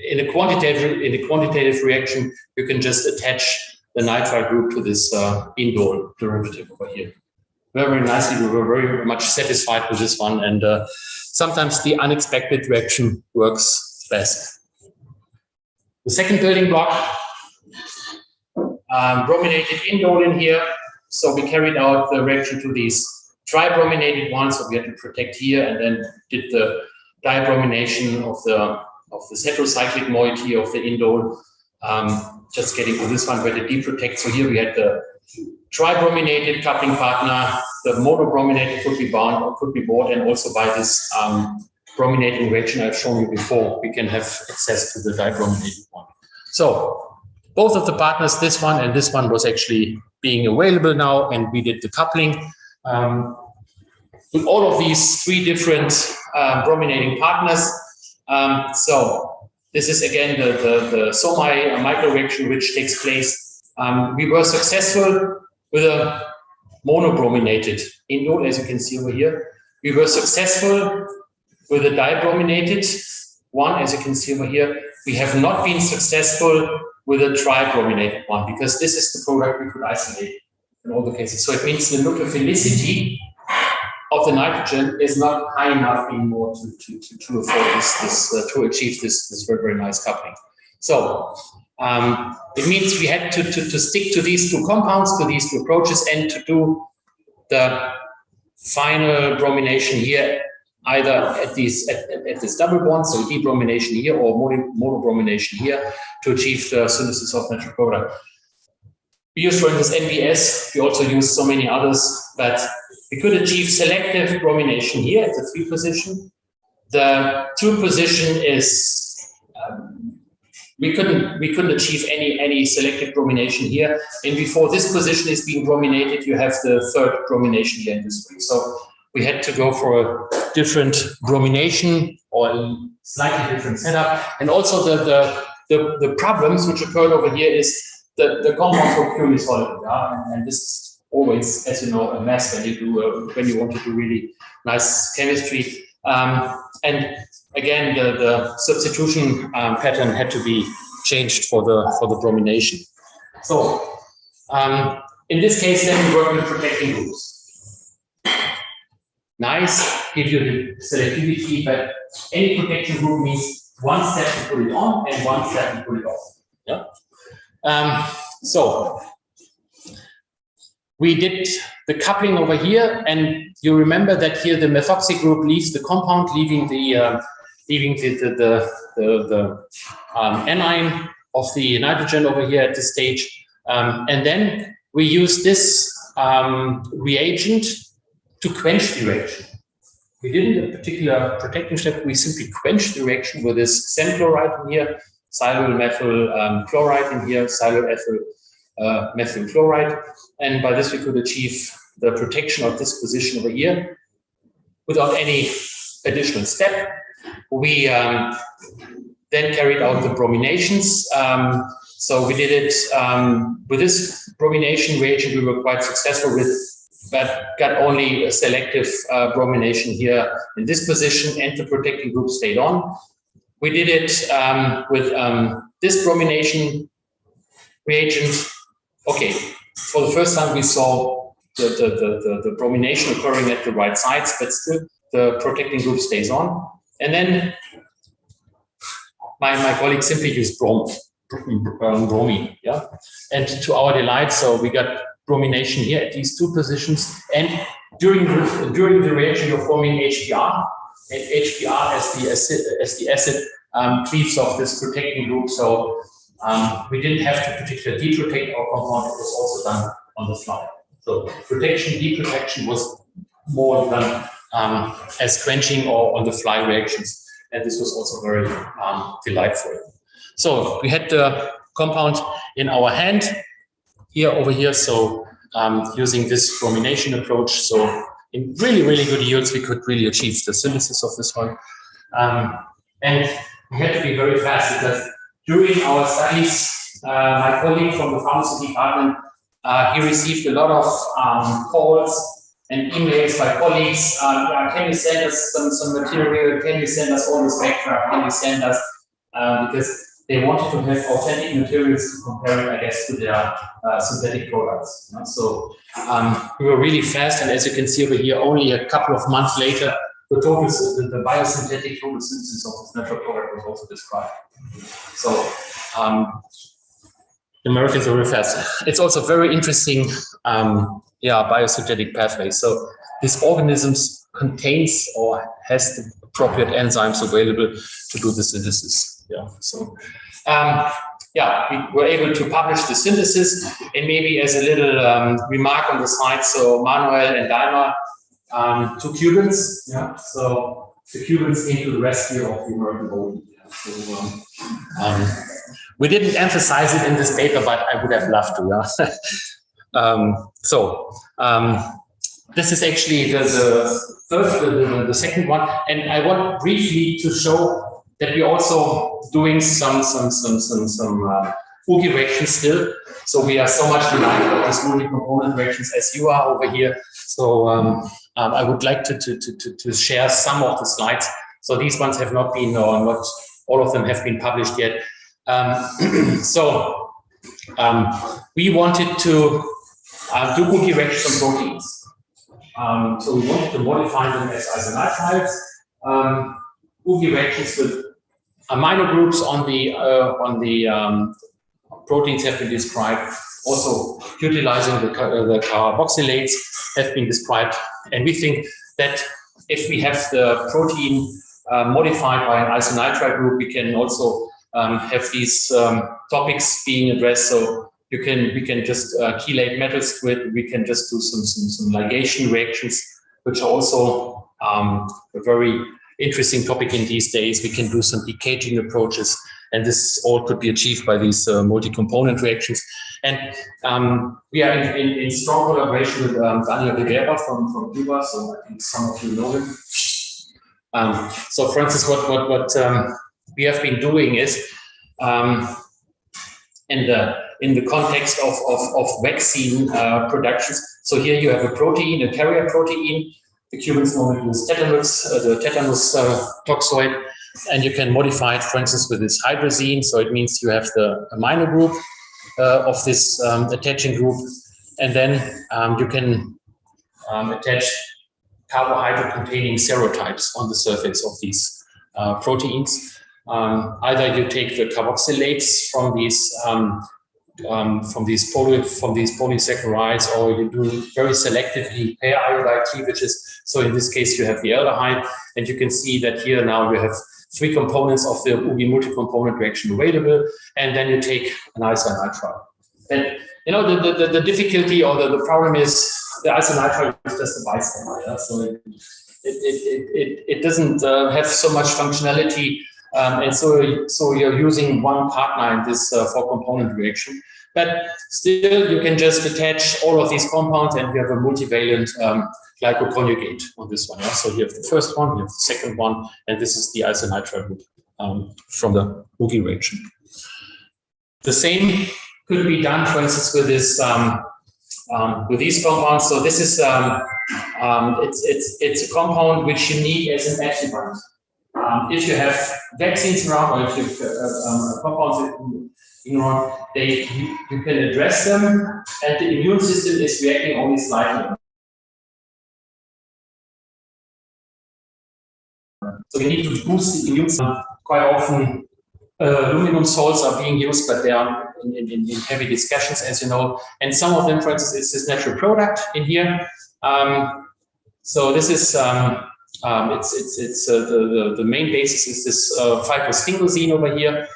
in a quantitative reaction, you can just attach the nitrile group to this indole derivative over here. Very nicely, we were very much satisfied with this one, and sometimes the unexpected reaction works best. The second building block, brominated indole in here. So we carried out the reaction to these tribrominated ones, so we had to protect here, and then did the dibromination of this heterocyclic moiety of the indole. Just getting to this one, where the deprotect. So here we had the tribrominated coupling partner, the monobrominated could be bound or could be bought, and also by this brominating reaction I've shown you before, we can have access to the dibrominated one. So both of the partners, this one and this one, was actually being available now, and we did the coupling. With all of these three different brominating partners. So this is again the Somai reaction which takes place. We were successful with a monobrominated indole, as you can see over here. We were successful with a dibrominated one, as you can see over here. We have not been successful with a tribrominated one, because this is the product we could isolate in all the cases. So it means the nucleophilicity of the nitrogen is not high enough anymore to afford this to achieve this very, very nice coupling. So it means we had to stick to these two compounds, to these two approaches, and to do the final bromination here, either at this double bond, so debromination here, or monobromination here, to achieve the synthesis of natural product. We use, for instance, NBS. We also use so many others, but we could achieve selective bromination here at the 3 position. The 2 position is we couldn't achieve any selective bromination here. And before this position is being brominated, you have the 3rd bromination here in this way. So we had to go for a different bromination or a slightly different setup. And also the problems which occurred over here is the compounds were purely solid, and this is always, as you know, a mess when you do when you want to do really nice chemistry. And again, the substitution pattern had to be changed for the bromination. So in this case, then we work with protecting groups. Nice, give you the selectivity, but any protection group means one step to put it on and one step to put it off. Yeah. So we did the coupling over here, and you remember that here the methoxy group leaves the compound, leaving the anion of the nitrogen over here at this stage, and then we use this reagent to quench the reaction. We didn't a particular protecting step, we simply quenched the reaction with this SEN chloride in here, silyl methyl chloride in here, silyl ethyl methyl chloride, and by this we could achieve the protection of this position over here without any additional step. We then carried out the brominations. So we did it with this bromination reagent we were quite successful with, but got only a selective bromination here in this position, and the protecting group stayed on. We did it with this bromination reagent. Okay, for the first time we saw the bromination occurring at the right sites, but still the protecting group stays on. And then my colleague simply used bromine, yeah. And to our delight, so we got bromination here at these two positions. And during the reaction, you're forming HBr, and HBr as the acid cleaves off this protecting group. So we didn't have to particularly deprotate our compound. It was also done on the fly. So protection, deprotection was more done as quenching or on the fly reactions. And this was also very delightful. So we had the compound in our hand over here. So using this bromination approach, so in really, really good yields, we could really achieve the synthesis of this one. And we had to be very fast because during our studies, my colleague from the pharmacy department, he received a lot of calls and emails by colleagues. Can you send us some material? Can you send us all the spectra? Can you send us, because they wanted to have authentic materials to compare it, I guess, to their synthetic products. You know? So we were really fast, and as you can see over here, only a couple of months later, the biosynthetic total synthesis of this natural product was also described. So the Americans are very fast. It's also very interesting, biosynthetic pathway. So this organisms contains or has the appropriate enzymes available to do the synthesis. Yeah. So we were able to publish the synthesis, and maybe as a little remark on the slide, so Manuel and Daimler, two Cubans. Yeah. So the Cubans came to the rescue of the American Golden. So, we didn't emphasize it in this paper, but I would have loved to. Yeah. This is actually the second one, and I want briefly to show that we're also doing some UGI reactions still. So we are so much delighted with these multi-component reactions as you are over here. So I would like to share some of the slides. So these ones have not been, or not all of them have been published yet. We wanted to do UGI reactions on proteins. So we wanted to modify them as isonitrides. UGI reactions with amino groups on the proteins have been described. Also, utilizing the carboxylates have been described. And we think that if we have the protein modified by an isonitride group, we can also have these topics being addressed. So we can just chelate metals to it. We can just do some ligation reactions, which are also a very interesting topic in these days. We can do some decaging approaches, and this all could be achieved by these multi-component reactions. And we are in strong collaboration with Daniel Rivera from Cuba, so I think some of you know him. So for instance, what we have been doing is, in the context of vaccine productions, so here you have a protein, a carrier protein. The humans normally use tetanus, the tetanus toxoid, and you can modify it, for instance, with this hydrazine. So it means you have the amino group of this attaching group, and then you can attach carbohydrate-containing serotypes on the surface of these proteins. Either you take the carboxylates from these polysaccharides, or you do very selectively pair iodide cleavages. So in this case, you have the aldehyde, and you can see that here now you have 3 components of the UBI multi-component reaction available, and then you take an isonitrile. And you know the difficulty or the problem is the isonitrile is just a bystander, yeah? So it doesn't have so much functionality. And so you're using one partner in this 4-component reaction. But still, you can just attach all of these compounds and you have a multivalent glycoconjugate on this one. Yeah? So you have the first one, you have the second one, and this is the isonitrile group from the UGI reaction. The same could be done, for instance, with this with these compounds. So this is it's a compound which you need as an adjuvant. If you have vaccines around, or if you have compounds around, you can address them, and the immune system is reacting only slightly. So we need to boost the immune system. Quite often, aluminum salts are being used, but they are in heavy discussions, as you know. And some of them, for instance, is this natural product in here. So this is the main basis is this fibrosphingosine over here.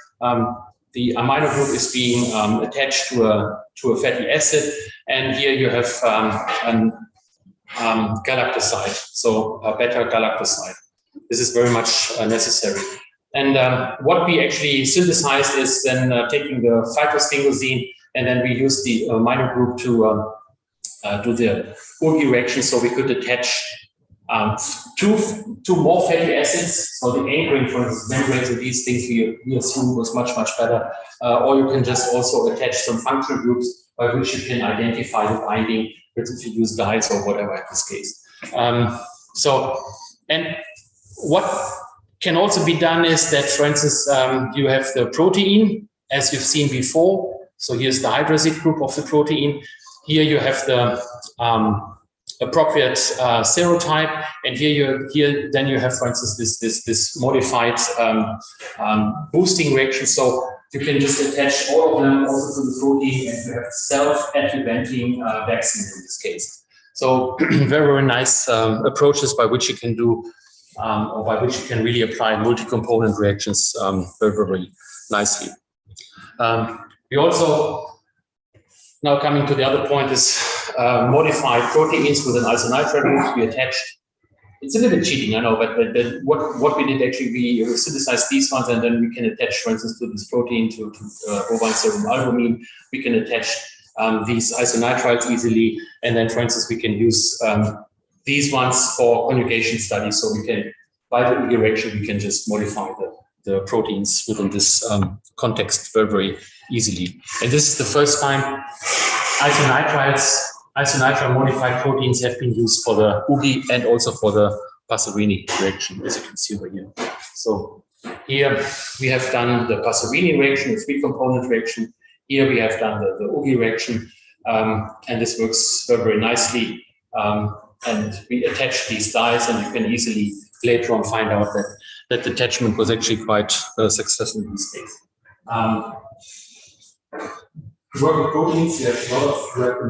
The amino group is being attached to a fatty acid, and here you have galactoside, so a beta galactoside. This is very much necessary. And what we actually synthesized is then taking the fibrosphingosine, and then we use the amino group to do the UGI reaction, so we could attach two more fatty acids. So the anchoring, for instance, membranes of these things we assume was much better. Or you can just also attach some functional groups by which you can identify the binding, if you use dyes or whatever in this case. And what can also be done is that, for instance, you have the protein, as you've seen before. So here's the hydrazine group of the protein. Here you have the appropriate serotype, and here then you have, for instance, this modified boosting reaction. So you can just attach all of them also to the protein, and you have self-adjuvanting vaccine in this case. So very nice approaches by which you can do, or by which you can really apply multi-component reactions very nicely. We also, now coming to the other point, is modified proteins with an isonitrile group we attached. It's a little bit cheating, I know, but what we did actually, we synthesized these ones, and then we can attach, for instance, to this protein, to bovine serum albumin, we can attach these isonitriles easily, and then, for instance, we can use these ones for conjugation studies. So we can, by the UGI reaction, we can just modify the proteins within this context very easily. And this is the first time isonitrile modified proteins have been used for the UGI and also for the Passerini reaction, as you can see over here. So here we have done the Passerini reaction, a 3-component reaction. Here we have done the UGI reaction, and this works very nicely. And we attach these dyes, and you can easily later on find out that the attachment was actually quite successful in this case. Work with proteins, you have a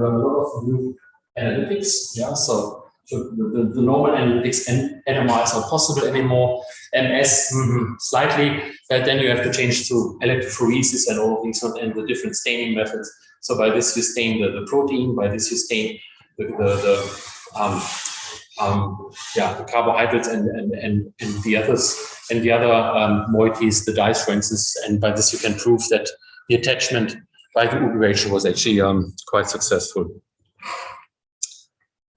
lot of new analytics. Yeah, so the normal analytics and NMRs are possible anymore. MS slightly, but then you have to change to electrophoresis and all of these and the different staining methods. So by this you stain the protein, by this you stain the carbohydrates and the others, and the other moieties, the dyes, for instance, and by this you can prove that the attachment by the UGI reaction was actually quite successful.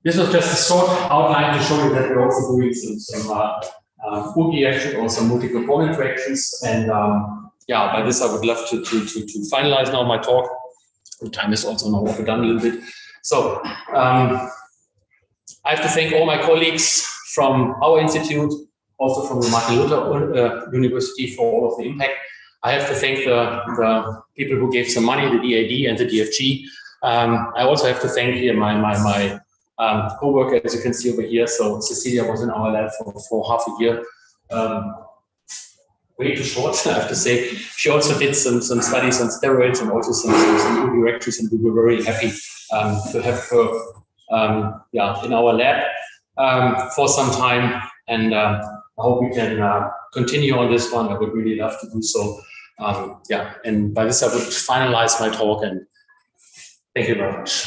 This was just a short outline to show you that we're also doing some UGI reaction, also multi-component reactions, and yeah, by this I would love to finalize now my talk. The time is also now overdone a little bit. So I have to thank all my colleagues from our institute, also from the Martin Luther University, for all of the impact. I have to thank the people who gave some money, the DAD and the DFG. I also have to thank here my co-worker, as you can see over here. So Cecilia was in our lab for half a year. Way too short, I have to say. She also did some studies on steroids and also some UV reactors, and we were very happy to have her in our lab for some time. And I hope we can continue on this one. I would really love to do so. And by this I would finalize my talk, and thank you very much.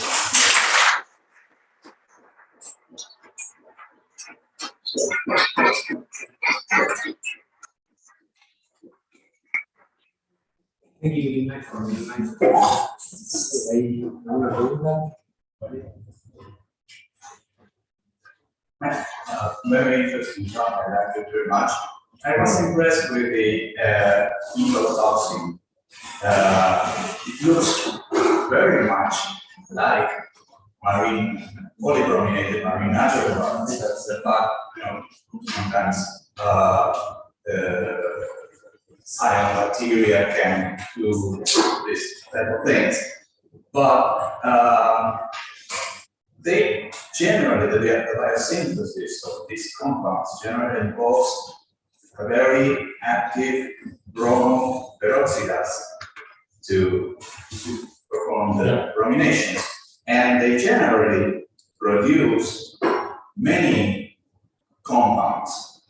Thank you. Very interesting talk. I liked it very much. I was impressed with the endotoxin. It looks very much like marine polybrominated marine natural products. That's the part, sometimes cyanobacteria can do this type of things, but they generally, the biosynthesis of these compounds generally involves a very active bromo peroxidase to perform the brominations, and they generally produce many compounds.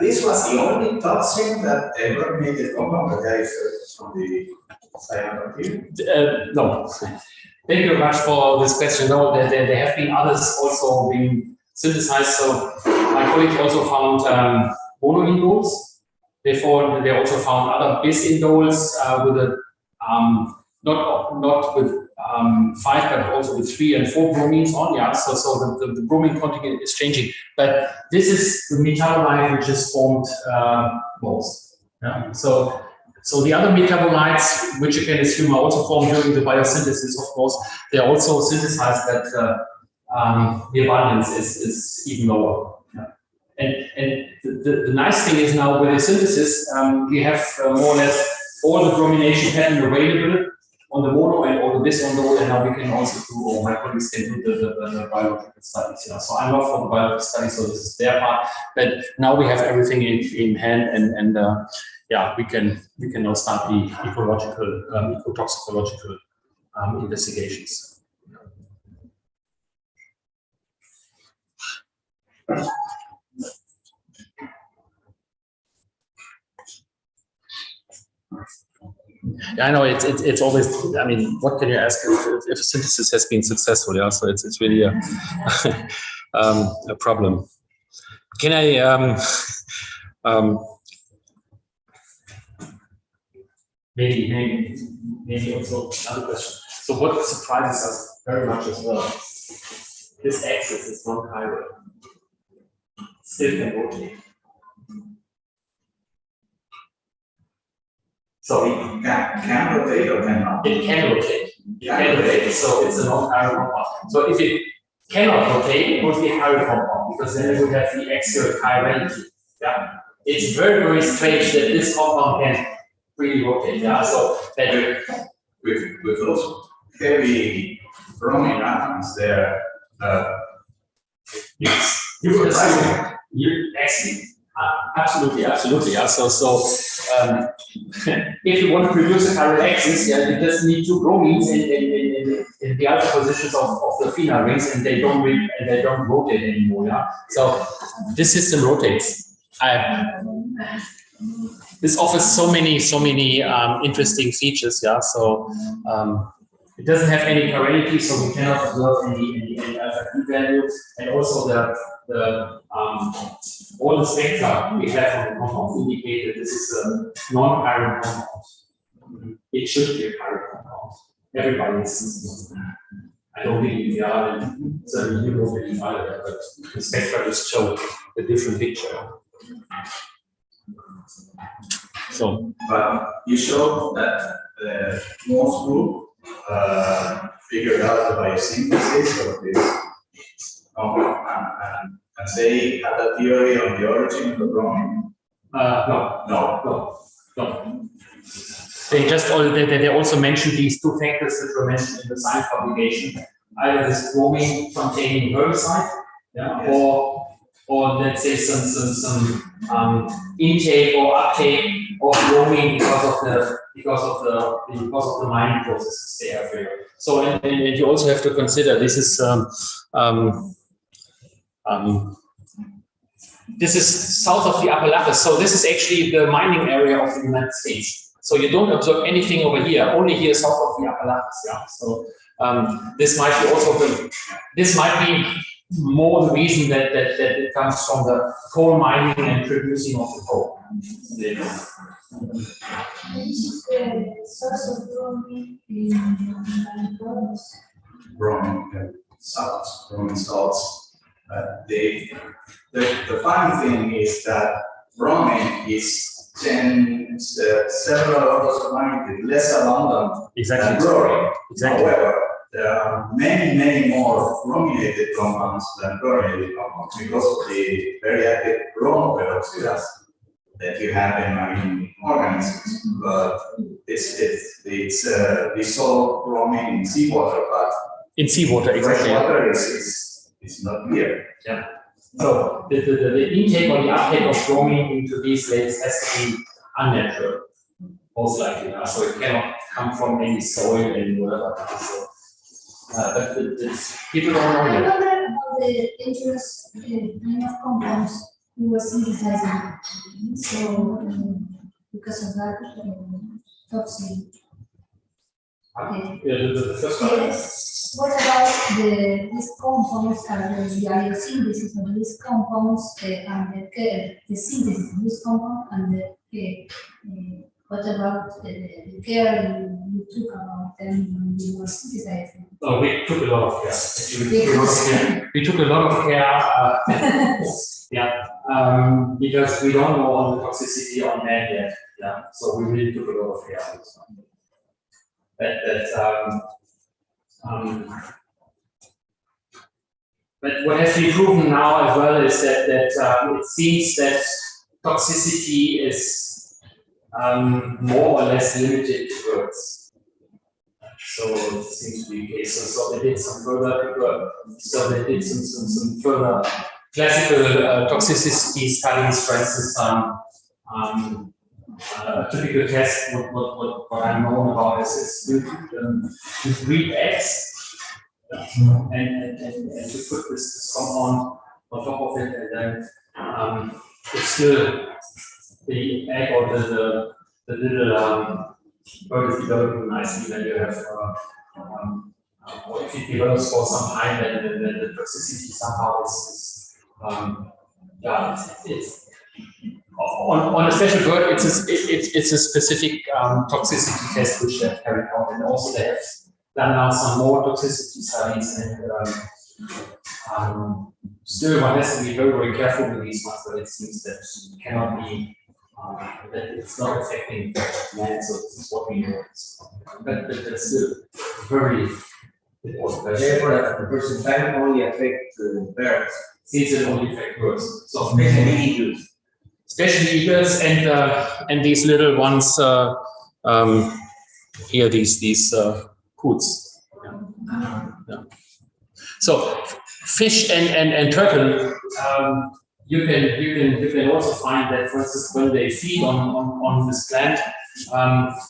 This was the only toxin that a brominated compound that I from the cyanobacteria? No. Thank you very much for this question. No, there have been others also being synthesized. So my colleague also found monoindoles. They also found other bis-indoles with a not with 5, but also with 3 and 4 bromines on. Yeah, so the bromine content is changing. But this is the metabolite which is formed most. Yeah. So the other metabolites, which you can assume are also formed during the biosynthesis, of course, they are also synthesized, that the abundance is even lower. Yeah. And the nice thing is now with the synthesis, we have more or less all the bromination pattern available on the mono and all the bis-indole, and now we can also do, or my colleagues can do the biological studies. Yeah. So I'm not for the biological studies, so this is their part. But now we have everything in hand, and we can now start the ecological, ecotoxicological investigations. Yeah, I know it's always. I mean, what can you ask if a synthesis has been successful? Yeah, so it's really a a problem. Can I maybe also another question. So what surprises us very much as well? This axis is non-chiral. Still can rotate. So it can rotate or cannot? It can rotate. It can rotate. So it's a non-chiral compound. So if it cannot rotate, it would be a chiral compound, because then it would have the axial chirality. Yeah. It's very, very strange that this compound can really rotate. Yeah. So that with those heavy bromine atoms there, you would assume actually. Absolutely. Yeah. So if you want to produce a chiral axis, you just need 2 bromines in the alpha positions of the phenyl rings, and they don't rotate anymore. Yeah. So this system rotates. This offers so many interesting features. Yeah. So it doesn't have any chirality, so we cannot observe any alpha P values, and also all the spectra we have from the compounds indicate that this is a non-chiral compound. It should be a chiral compound. Everybody is. I don't believe they are, and certainly you don't believe either, but the spectra just show a different picture. So, but you showed that the Morse group figured out the biosynthesis of this and they had a theory on the origin of the bromine? No. They also mentioned these two factors that were mentioned in the science publication, either this bromine containing herbicide, or let's say some intake or uptake of bromine because of the mining processes they have here. So and you also have to consider this is south of the Appalachians. So this is actually the mining area of the United States. So you don't observe anything over here, only here south of the Appalachians. Yeah. So this might be more the reason that it comes from the coal mining and producing of the coal. This is the source of bromine in products. Bromine salts. The funny thing is that bromine is several orders of magnitude less abundant than chlorine. However, there are many more brominated compounds than chlorinated compounds because of the very active bromoperoxidase that you have in marine organisms. But it's dissolved bromine in seawater, but in seawater, exactly. Water is not clear. Yeah. So the intake or the uptake of bromine into these lakes has to be unnatural, most likely. So it cannot come from any soil and whatever. So, but people don't know I yet. wonder about the dangerous kind of compounds we were synthesizing. So because of that toxin. The first one. Yes. What about these compounds and the biosynthesis of these compounds and the synthesis of this compound and what about the care you took about them when you were synthesizing? Oh, we took a lot of care. We took a lot of care. Because we don't know on the toxicity on man yet. Yeah, so we really took a lot of care on this one. But what has been proven now as well is that it seems that toxicity is more or less limited to birds. So it seems to be the case. So they did some further classical toxicity studies, for instance, a typical test, what I know about is with breed eggs, and to put this compound on top of it, and then it's still the egg or the little bird is developing nicely. Then you have, or if it develops for some time, then the toxicity somehow is on a special bird, it's a specific toxicity test which they have carried out, and also they have done now some more toxicity studies, and still one has to be very careful with these ones, but it seems that it cannot be that it's not affecting man, so this is what we know. But that's still very important. Therefore, at the present time, only affect birds. Seeds that only affect birds. So Especially eagles. Especially eagles and these little ones here, these coots. Yeah. So fish and turtle, you can also find that, for instance, when they feed on this plant,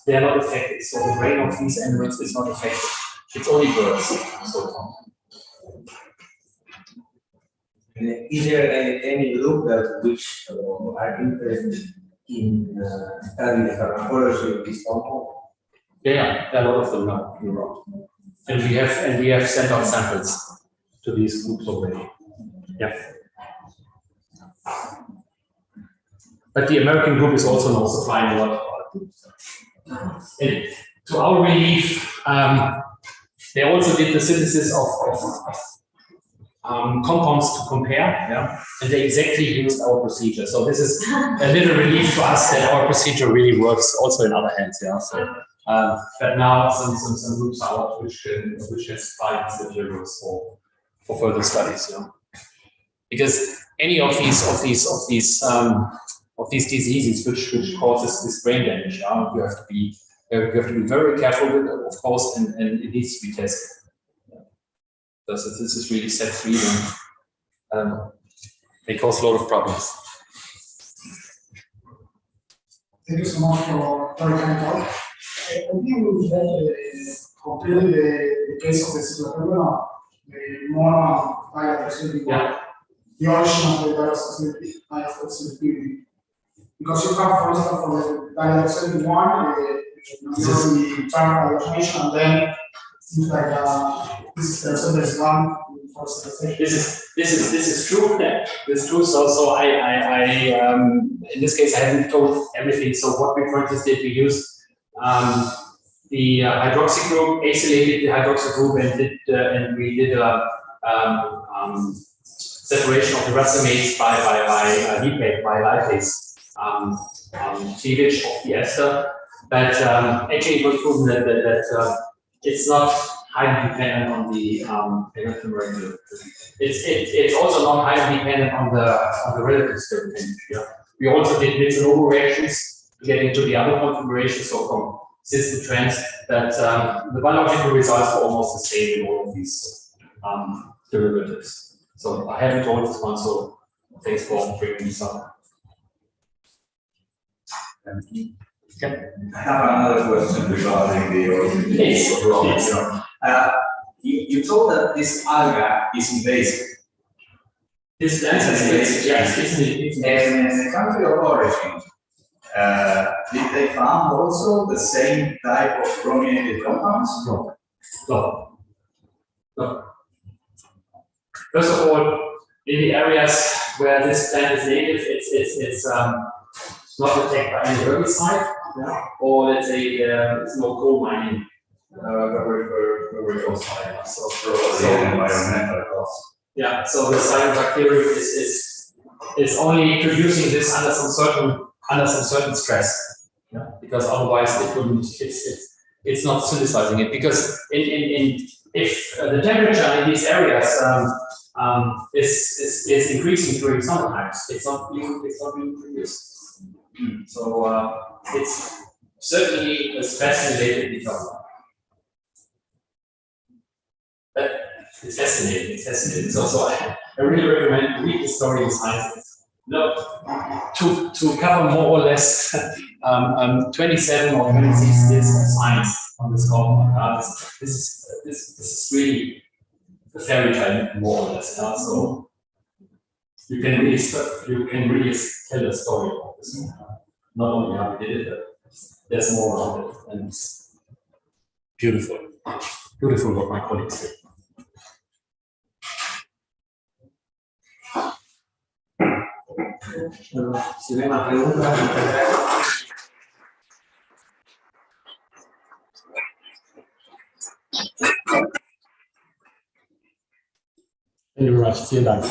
they are not affected. So the brain of these animals is not affected. It's only birds. So is there any group which are interested in studying the pharmacology of this compound? Yeah, there are a lot of them now. You're right. And we have sent out samples to these groups already. Yeah. But the American group is also now supplying a lot of other groups. And to our relief, they also did the synthesis of compounds to compare, and they exactly used our procedure. So this is a little relief to us that our procedure really works also in other hands. So, but now some groups are out which can supply these materials for further studies. You know, because any of these diseases which causes this brain damage, you have to be very careful with it, of course, and it needs to be tested. Because this is really set free and they cause a lot of problems. Thank you so much for very kind talk. I think we have completed the case of the cyclohexone, the mono diatoxin, the origin of the diatoxin. Because you have, for instance, for the diatoxin one, the term hydrogenation, and then seems like this is one for this is true. Yeah, this is true. So I in this case I haven't told everything. So what we for instance did, we used the hydroxy group, acylated the hydroxy group, and we did a separation of the racemates by lipase cleavage of the ester. But actually, it was proven that it's not highly dependent on the enantiomer. It's also not highly dependent on the relative steric. Yeah. We also did bits and over reactions to get into the other configurations, so from cis to trans, that the biological results were almost the same in all of these derivatives. So I haven't told this one, so thanks for bringing this up. Okay. I have another question regarding the organization of raw. You told that this alga is invasive. This plant is invasive, yes. And in the country of origin, did they found also the same type of brominated compounds? No. First of all, in the areas where this plant is native, it's not attacked by any herbicide, or let's say it's no coal mining where we're close by. So environmental cost. Yeah, so the cyanobacterium is only producing this under some certain stress, because otherwise it wouldn't. It's not synthesizing it, because if the temperature in these areas is increasing during summer times, it's not being produced. So it's certainly a stress-related development. But it's fascinating. So I really recommend read the story in Science. To cover more or less 27 or 26 years of science on this compound. This is really a fairy tale, more or less. So you can really tell a story about this. Not only how we did it, but there's more around it, and it's beautiful. Beautiful what my colleagues did. Si no hay más preguntas, muchas gracias. Thank you very much. Vielen Dank.